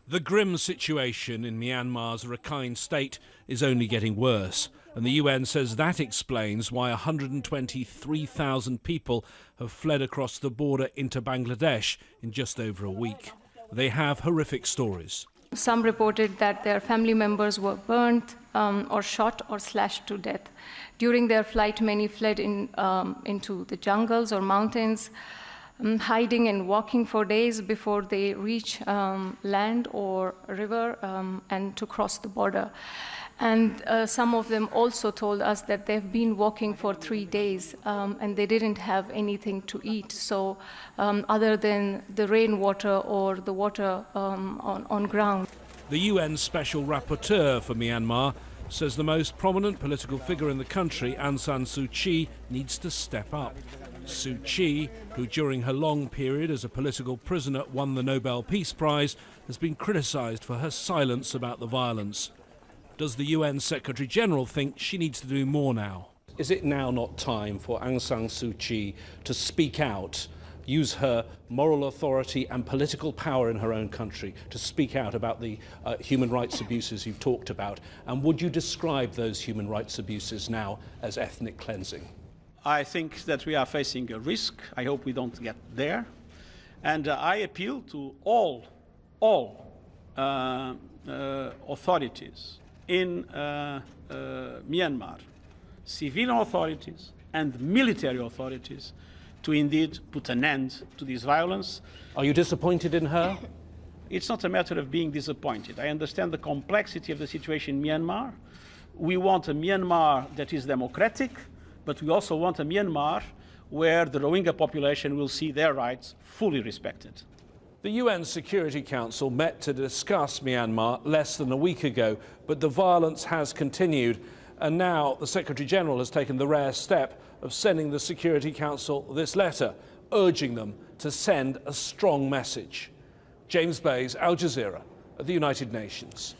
The grim situation in Myanmar's Rakhine state is only getting worse, and the UN says that explains why 123,000 people have fled across the border into Bangladesh in just over a week. They have horrific stories. Some reported that their family members were burnt or shot or slashed to death. During their flight, many fled into the jungles or mountains, hiding and walking for days before they reach land or river and to cross the border. And some of them also told us that they've been walking for 3 days and they didn't have anything to eat. So other than the rainwater or the water on ground. The UN Special Rapporteur for Myanmar says the most prominent political figure in the country, Aung San Suu Kyi, needs to step up. Suu Kyi, who during her long period as a political prisoner won the Nobel Peace Prize, has been criticised for her silence about the violence. Does the UN Secretary-General think she needs to do more now? Is it now not time for Aung San Suu Kyi to speak out, use her moral authority and political power in her own country to speak out about the human rights abuses you've talked about? And would you describe those human rights abuses now as ethnic cleansing? I think that we are facing a risk. I hope we don't get there. And I appeal to all authorities in Myanmar, civilian authorities and military authorities, to indeed put an end to this violence. Are you disappointed in her? It's not a matter of being disappointed. I understand the complexity of the situation in Myanmar. We want a Myanmar that is democratic, but we also want a Myanmar where the Rohingya population will see their rights fully respected. The UN Security Council met to discuss Myanmar less than a week ago, but the violence has continued. And now the Secretary-General has taken the rare step of sending the Security Council this letter, urging them to send a strong message. James Bays, Al Jazeera, at the United Nations.